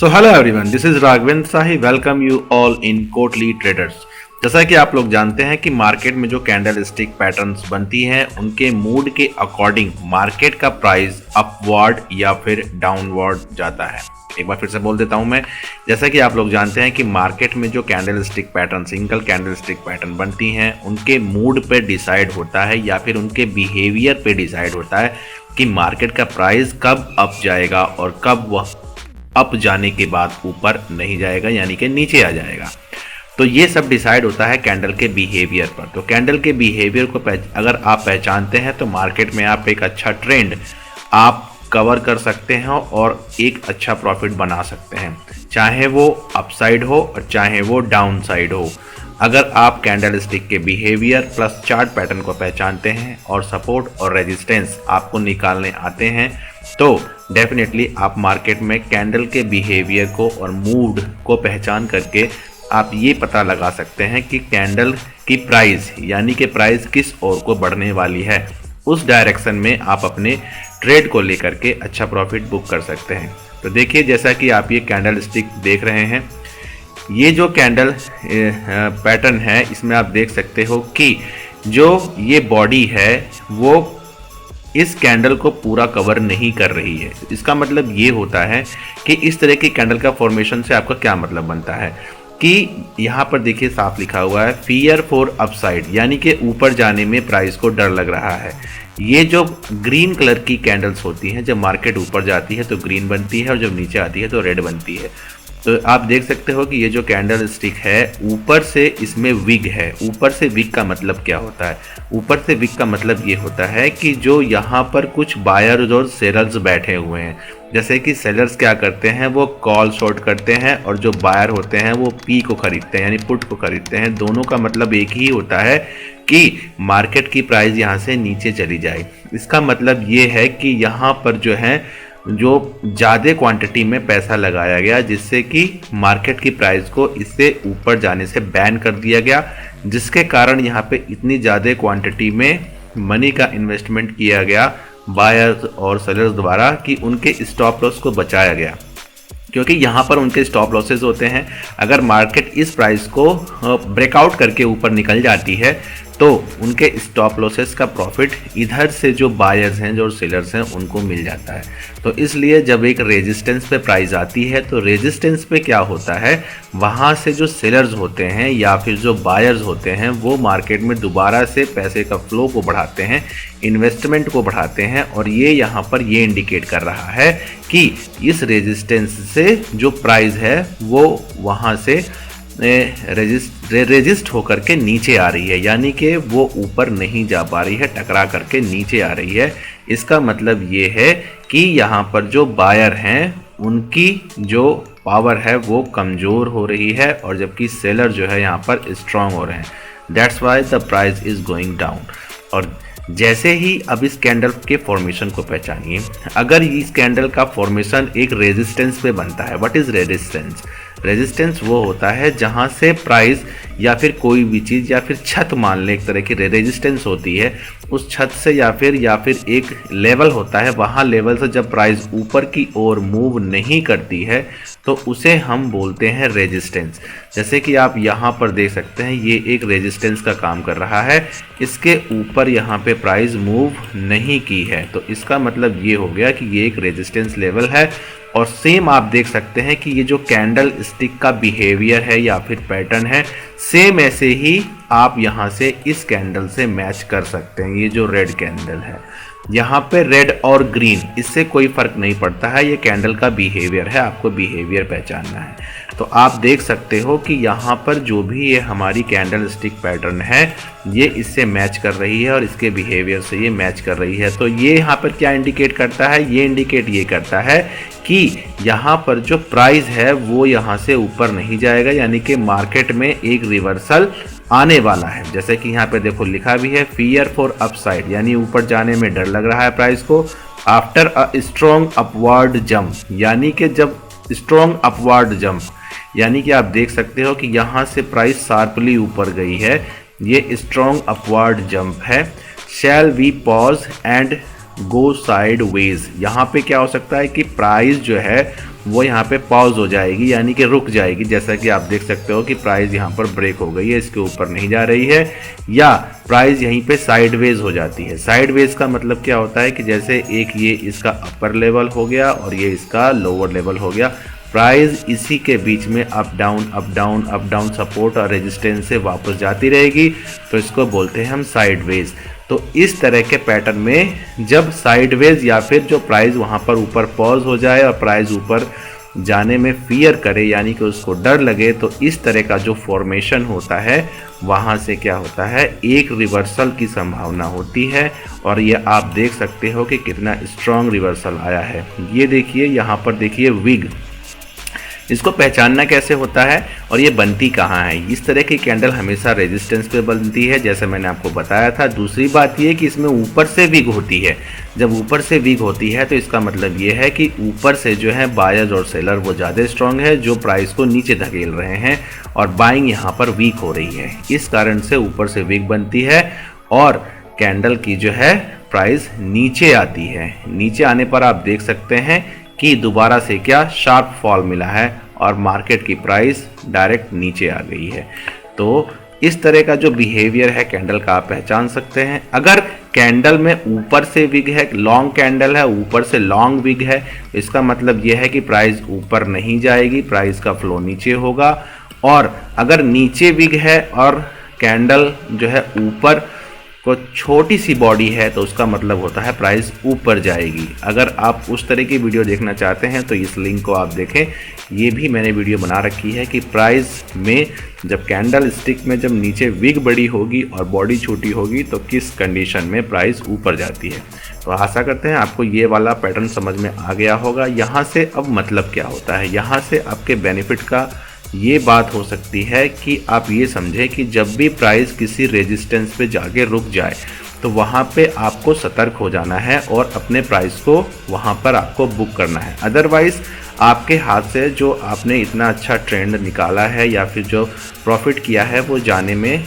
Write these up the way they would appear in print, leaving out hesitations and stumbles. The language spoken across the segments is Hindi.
So hello everyone, this is Raghavendra Sahi. Welcome you all in Kotli traders. जैसा कि आप लोग जानते हैं कि मार्केट में जो कैंडल स्टिक पैटर्न्स बनती हैं उनके मूड के अकॉर्डिंग मार्केट का प्राइस अपवर्ड या फिर डाउनवर्ड जाता है। एक बार फिर से बोल देता हूं मैं। जैसा कि आप लोग जानते हैं कि मार्केट में जो candle stick pattern, single candle stick pattern बनती हैं उनके मूड पे डिसाइड होता है या फिर उनके बिहेवियर पे डिसाइड होता है कि मार्केट का प्राइस कब अप जाएगा और कब वह अप जाने के बाद ऊपर नहीं जाएगा यानी कि नीचे आ जाएगा। तो ये सब डिसाइड होता है कैंडल के बिहेवियर पर। तो कैंडल के बिहेवियर को अगर आप पहचानते हैं तो मार्केट में आप एक अच्छा ट्रेंड आप कवर कर सकते हैं और एक अच्छा प्रॉफिट बना सकते हैं, चाहे वो अपसाइड हो और चाहे वो डाउन साइड हो। अगर आप कैंडल स्टिक के बिहेवियर प्लस चार्ट पैटर्न को पहचानते हैं और सपोर्ट और रेजिस्टेंस आपको निकालने आते हैं तो डेफिनेटली आप मार्केट में कैंडल के बिहेवियर को और मूड को पहचान करके आप ये पता लगा सकते हैं कि कैंडल की प्राइस यानी कि प्राइस किस ओर को बढ़ने वाली है। उस डायरेक्शन में आप अपने ट्रेड को लेकर के अच्छा प्रॉफिट बुक कर सकते हैं। तो देखिए, जैसा कि आप ये कैंडल स्टिक देख रहे हैं, ये जो कैंडल पैटर्न है इसमें आप देख सकते हो कि जो ये बॉडी है वो इस कैंडल को पूरा कवर नहीं कर रही है। इसका मतलब ये होता है कि इस तरह की कैंडल का फॉर्मेशन से आपका क्या मतलब बनता है कि यहाँ पर देखिए साफ लिखा हुआ है फियर फॉर अपसाइड, यानी कि ऊपर जाने में प्राइस को डर लग रहा है। ये जो ग्रीन कलर की कैंडल्स होती हैं, जब मार्केट ऊपर जाती है तो ग्रीन बनती है और जब नीचे आती है तो रेड बनती है। तो आप देख सकते हो कि ये जो कैंडल स्टिक है ऊपर से इसमें विग है। ऊपर से विग का मतलब क्या होता है? ऊपर से विग का मतलब ये होता है कि जो यहाँ पर कुछ बायर्स और सेलर्स बैठे हुए हैं। जैसे कि सेलर्स क्या करते हैं, वो कॉल शॉर्ट करते हैं और जो बायर होते हैं वो पी को खरीदते हैं यानी पुट को खरीदते हैं। दोनों का मतलब एक ही होता है कि मार्केट की प्राइस यहाँ से नीचे चली जाए। इसका मतलब ये है कि यहाँ पर जो है जो ज़्यादा क्वांटिटी में पैसा लगाया गया जिससे कि मार्केट की प्राइस को इससे ऊपर जाने से बैन कर दिया गया, जिसके कारण यहाँ पे इतनी ज़्यादा क्वांटिटी में मनी का इन्वेस्टमेंट किया गया बायर्स और सेलर्स द्वारा कि उनके स्टॉप लॉस को बचाया गया। क्योंकि यहाँ पर उनके स्टॉप लॉसेस होते हैं। अगर मार्केट इस प्राइस को ब्रेकआउट करके ऊपर निकल जाती है तो उनके स्टॉप लॉसेस का प्रॉफिट इधर से जो बायर्स हैं जो सेलर्स हैं उनको मिल जाता है। तो इसलिए जब एक रेजिस्टेंस पे प्राइस आती है तो रेजिस्टेंस पे क्या होता है, वहाँ से जो सेलर्स होते हैं या फिर जो बायर्स होते हैं वो मार्केट में दोबारा से पैसे का फ्लो को बढ़ाते हैं, इन्वेस्टमेंट को बढ़ाते हैं। और ये यहाँ पर ये इंडिकेट कर रहा है कि इस रेजिस्टेंस से जो प्राइस है वो वहाँ से रेजिस्ट होकर के नीचे आ रही है, यानी कि वो ऊपर नहीं जा पा रही है, टकरा करके नीचे आ रही है। इसका मतलब ये है कि यहाँ पर जो बायर हैं उनकी जो पावर है वो कमज़ोर हो रही है और जबकि सेलर जो है यहाँ पर स्ट्रांग हो रहे हैं। That's why the price is going down. और जैसे ही अब इस कैंडल के फॉर्मेशन को पहचानिए। अगर इस कैंडल का फॉर्मेशन एक रेजिस्टेंस पे बनता है, व्हाट इज़ रेजिस्टेंस? रेजिस्टेंस वो होता है जहाँ से प्राइस या फिर कोई भी चीज़ या फिर छत मान लें, एक तरह की रेजिस्टेंस होती है। उस छत से या फिर एक लेवल होता है, वहाँ लेवल से जब प्राइस ऊपर की ओर मूव नहीं करती है तो उसे हम बोलते हैं रेजिस्टेंस। जैसे कि आप यहाँ पर देख सकते हैं ये एक रेजिस्टेंस का काम कर रहा है, इसके ऊपर यहाँ पे प्राइस मूव नहीं की है तो इसका मतलब ये हो गया कि ये एक रेजिस्टेंस लेवल है। और सेम आप देख सकते हैं कि ये जो कैंडल स्टिक का बिहेवियर है या फिर पैटर्न है, सेम ऐसे ही आप यहाँ से इस कैंडल से मैच कर सकते हैं। ये जो रेड कैंडल है यहाँ पे रेड और ग्रीन, इससे कोई फर्क नहीं पड़ता है, ये कैंडल का बिहेवियर है, आपको बिहेवियर पहचानना है। तो आप देख सकते हो कि यहाँ पर जो भी ये हमारी कैंडल स्टिक पैटर्न है ये इससे मैच कर रही है और इसके बिहेवियर से ये मैच कर रही है। तो ये यहाँ पर क्या इंडिकेट करता है? ये इंडिकेट ये करता है कि यहाँ पर जो प्राइस है वो यहाँ से ऊपर नहीं जाएगा, यानी कि मार्केट में एक रिवर्सल आने वाला है। जैसे कि यहाँ पे देखो लिखा भी है फियर फॉर अपसाइड, यानी ऊपर जाने में डर लग रहा है प्राइस को। After a strong upward jump, यानी कि जब स्ट्रॉन्ग अपवर्ड जंप, यानी कि आप देख सकते हो कि यहाँ से प्राइस शार्पली ऊपर गई है, ये स्ट्रॉन्ग अपवर्ड जंप है। Shall we pause and go sideways, यहाँ पे क्या हो सकता है कि प्राइस जो है वो यहाँ पे पॉज हो जाएगी, यानी कि रुक जाएगी। जैसा कि आप देख सकते हो कि प्राइस यहाँ पर ब्रेक हो गई है, इसके ऊपर नहीं जा रही है, या प्राइस यहीं पे साइडवेज हो जाती है। साइडवेज का मतलब क्या होता है कि जैसे एक ये इसका अपर लेवल हो गया और ये इसका लोअर लेवल हो गया, प्राइस इसी के बीच में up down up down up down, support और रेजिस्टेंस से वापस जाती रहेगी, तो इसको बोलते हैं हम साइडवेज। तो इस तरह के पैटर्न में जब साइडवेज या फिर जो प्राइस वहाँ पर ऊपर पॉज हो जाए और प्राइस ऊपर जाने में फियर करे, यानी कि उसको डर लगे, तो इस तरह का जो फॉर्मेशन होता है वहाँ से क्या होता है, एक रिवर्सल की संभावना होती है। और ये आप देख सकते हो कि कितना स्ट्रॉन्ग रिवर्सल आया है। ये देखिए यहाँ पर देखिए विग, इसको पहचानना कैसे होता है और ये बनती कहाँ है। इस तरह की कैंडल हमेशा रेजिस्टेंस पे बनती है, जैसे मैंने आपको बताया था। दूसरी बात ये कि इसमें ऊपर से विग होती है। जब ऊपर से विग होती है तो इसका मतलब ये है कि ऊपर से जो है बायर्स और सेलर वो ज़्यादा स्ट्रांग है, जो प्राइस को नीचे धकेल रहे हैं, और बाइंग यहाँ पर वीक हो रही है। इस कारण से ऊपर से विग बनती है और कैंडल की जो है प्राइस नीचे आती है। नीचे आने पर आप देख सकते हैं कि दोबारा से क्या शार्प फॉल मिला है और मार्केट की प्राइस डायरेक्ट नीचे आ गई है। तो इस तरह का जो बिहेवियर है कैंडल का आप पहचान सकते हैं। अगर कैंडल में ऊपर से विग है, लॉन्ग कैंडल है, ऊपर से लॉन्ग विग है, इसका मतलब यह है कि प्राइस ऊपर नहीं जाएगी, प्राइस का फ्लो नीचे होगा। और अगर नीचे विग है और कैंडल जो है ऊपर को छोटी सी बॉडी है, तो उसका मतलब होता है प्राइस ऊपर जाएगी। अगर आप उस तरह की वीडियो देखना चाहते हैं तो इस लिंक को आप देखें। ये भी मैंने वीडियो बना रखी है कि प्राइस में जब कैंडल स्टिक में जब नीचे विग बड़ी होगी और बॉडी छोटी होगी तो किस कंडीशन में प्राइस ऊपर जाती है। तो आशा करते हैं आपको ये वाला पैटर्न समझ में आ गया होगा। यहाँ से अब मतलब क्या होता है, यहाँ से आपके बेनिफिट का ये बात हो सकती है कि आप ये समझें कि जब भी प्राइस किसी रेजिस्टेंस पे जाके रुक जाए तो वहाँ पे आपको सतर्क हो जाना है और अपने प्राइस को वहाँ पर आपको बुक करना है। अदरवाइज़ आपके हाथ से जो आपने इतना अच्छा ट्रेंड निकाला है या फिर जो प्रॉफिट किया है वो जाने में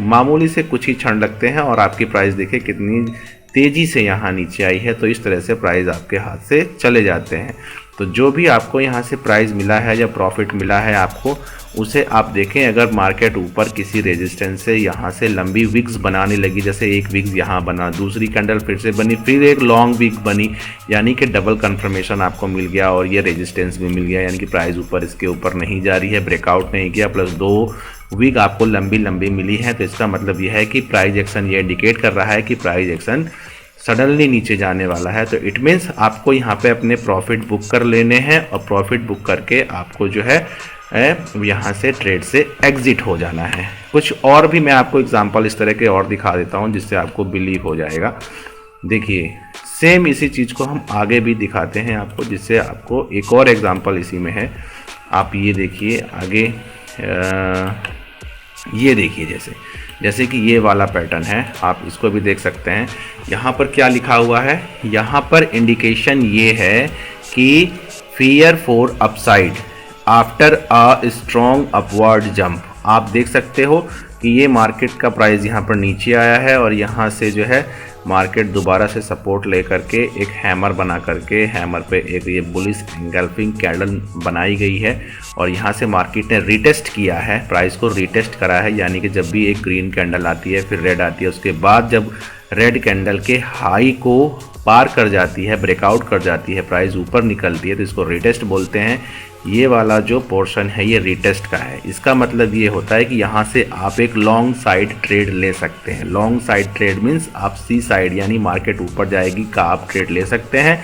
मामूली से कुछ ही क्षण लगते हैं और आपकी प्राइस देखिए कितनी तेज़ी से यहाँ नीचे आई है। तो इस तरह से प्राइस आपके हाथ से चले जाते हैं। तो जो भी आपको यहाँ से प्राइस मिला है या प्रॉफिट मिला है आपको, उसे आप देखें। अगर मार्केट ऊपर किसी रेजिस्टेंस से यहाँ से लंबी विग्स बनाने लगी, जैसे एक विग्स यहाँ बना, दूसरी कैंडल फिर से बनी, फिर एक लॉन्ग विग बनी, यानी कि डबल कंफर्मेशन आपको मिल गया और ये रेजिस्टेंस भी मिल गया, यानी कि प्राइस ऊपर इसके ऊपर नहीं जा रही है, ब्रेकआउट नहीं किया, प्लस दो विग आपको लंबी लंबी मिली है। तो इसका मतलब यह है कि प्राइस एक्शन ये इंडिकेट कर रहा है कि प्राइस एक्शन सडनली नीचे जाने वाला है। तो इट मीन्स आपको यहाँ पे अपने प्रॉफिट बुक कर लेने हैं और प्रॉफिट बुक करके आपको जो है यहाँ से ट्रेड से एग्जिट हो जाना है। कुछ और भी मैं आपको एग्जांपल इस तरह के और दिखा देता हूँ जिससे आपको बिलीव हो जाएगा। देखिए सेम इसी चीज़ को हम आगे भी दिखाते हैं आपको, जिससे आपको एक और एग्जांपल इसी में है। आप ये देखिए आगे, ये देखिए जैसे कि ये वाला पैटर्न है, आप इसको भी देख सकते हैं। यहाँ पर क्या लिखा हुआ है, यहाँ पर इंडिकेशन ये है कि fear for upside after a strong upward jump. आप देख सकते हो कि ये मार्केट का प्राइस यहाँ पर नीचे आया है और यहाँ से जो है मार्केट दोबारा से सपोर्ट लेकर के एक हैमर बना करके, हैमर पे एक ये बुलिश एंगल्फिंग कैंडल बनाई गई है और यहाँ से मार्केट ने रीटेस्ट किया है, प्राइस को रीटेस्ट करा है। यानी कि जब भी एक ग्रीन कैंडल आती है फिर रेड आती है, उसके बाद जब रेड कैंडल के हाई को पार कर जाती है, ब्रेकआउट कर जाती है, प्राइस ऊपर निकलती है, तो इसको रीटेस्ट बोलते हैं। ये वाला जो पोर्शन है ये रीटेस्ट का है। इसका मतलब ये होता है कि यहाँ से आप एक लॉन्ग साइड ट्रेड ले सकते हैं। लॉन्ग साइड ट्रेड मीन्स आप सी साइड यानी मार्केट ऊपर जाएगी का आप ट्रेड ले सकते हैं,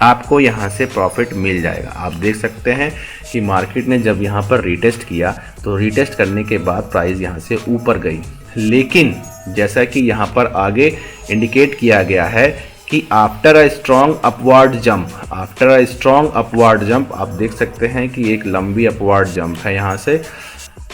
आपको यहाँ से प्रॉफिट मिल जाएगा। आप देख सकते हैं कि मार्केट ने जब यहाँ पर रीटेस्ट किया तो रीटेस्ट करने के बाद प्राइस यहाँ से ऊपर गई, लेकिन जैसा कि यहाँ पर आगे इंडिकेट किया गया है कि after a strong upward jump, after a strong upward jump, आप देख सकते हैं कि एक लंबी अपवर्ड जंप है यहाँ से,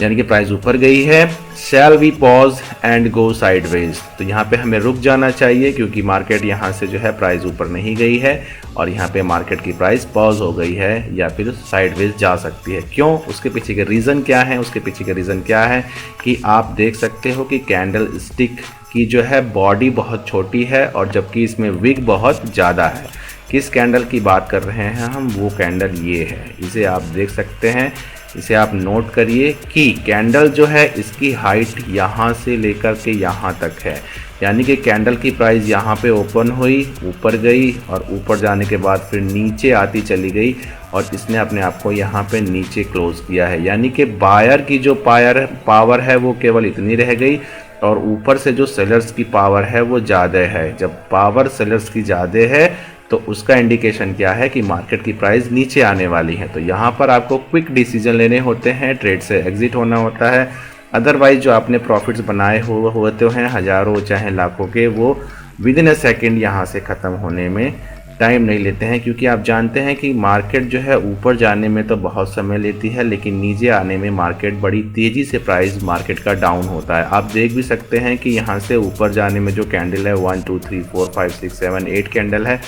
यानी कि प्राइस ऊपर गई है। Shall we pause and go sideways, तो यहाँ पे हमें रुक जाना चाहिए क्योंकि मार्केट यहाँ से जो है प्राइस ऊपर नहीं गई है और यहाँ पे मार्केट की प्राइस पॉज हो गई है या फिर साइडवेज जा सकती है। क्यों, उसके पीछे के रीज़न क्या है? उसके पीछे के रीज़न क्या है कि आप देख सकते हो कि कैंडल स्टिक की जो है बॉडी बहुत छोटी है और जबकि इसमें विग बहुत ज़्यादा है। किस कैंडल की बात कर रहे हैं हम, वो कैंडल ये है, इसे आप देख सकते हैं। इसे आप नोट करिए कि कैंडल जो है इसकी हाइट यहाँ से लेकर के यहाँ तक है, यानी कि कैंडल की प्राइस यहाँ पे ओपन हुई, ऊपर गई और ऊपर जाने के बाद फिर नीचे आती चली गई और इसने अपने आप को यहाँ पे नीचे क्लोज किया है। यानी कि बायर की जो पावर है वो केवल इतनी रह गई और ऊपर से जो सेलर्स की पावर है वो ज़्यादा है। जब पावर सेलर्स की ज़्यादा है तो उसका इंडिकेशन क्या है कि मार्केट की प्राइस नीचे आने वाली है। तो यहाँ पर आपको क्विक डिसीजन लेने होते हैं, ट्रेड से एग्जिट होना होता है। अदरवाइज जो आपने प्रॉफिट्स बनाए होते हैं हज़ारों चाहे लाखों के, वो विद इन अ सेकेंड यहाँ से ख़त्म होने में टाइम नहीं लेते हैं, क्योंकि आप जानते हैं कि मार्केट जो है ऊपर जाने में तो बहुत समय लेती है, लेकिन नीचे आने में मार्केट बड़ी तेज़ी से प्राइस मार्केट का डाउन होता है। आप देख भी सकते हैं कि यहाँ से ऊपर जाने में जो कैंडल है 1 2 3 4 5 6 7 8 कैंडल है,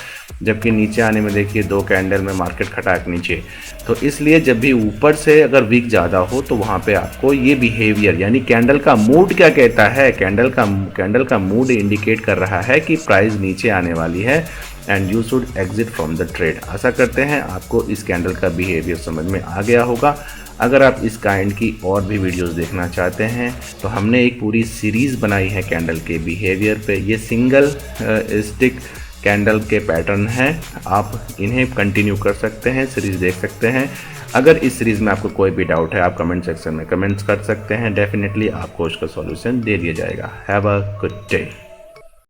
जबकि नीचे आने में देखिए 2 कैंडल में मार्केट खटाक नीचे। तो इसलिए जब भी ऊपर से अगर वीक ज़्यादा हो तो वहाँ पे आपको ये बिहेवियर, यानी कैंडल का मूड क्या कहता है, कैंडल का मूड इंडिकेट कर रहा है कि प्राइस नीचे आने वाली है and you should exit from the trade. आशा करते हैं आपको इस कैंडल का बिहेवियर समझ में आ गया होगा। अगर आप इस काइंड की और भी वीडियोस देखना चाहते हैं तो हमने एक पूरी सीरीज़ बनाई है कैंडल के बिहेवियर पे। ये सिंगल स्टिक कैंडल के पैटर्न हैं, आप इन्हें कंटिन्यू कर सकते हैं, सीरीज़ देख सकते हैं। अगर इस सीरीज़ में आपको कोई भी डाउट है आप कमेंट सेक्शन में कमेंट्स कर सकते हैं, डेफिनेटली आपको उसका सॉल्यूशन दे दिया जाएगा। Have a good day.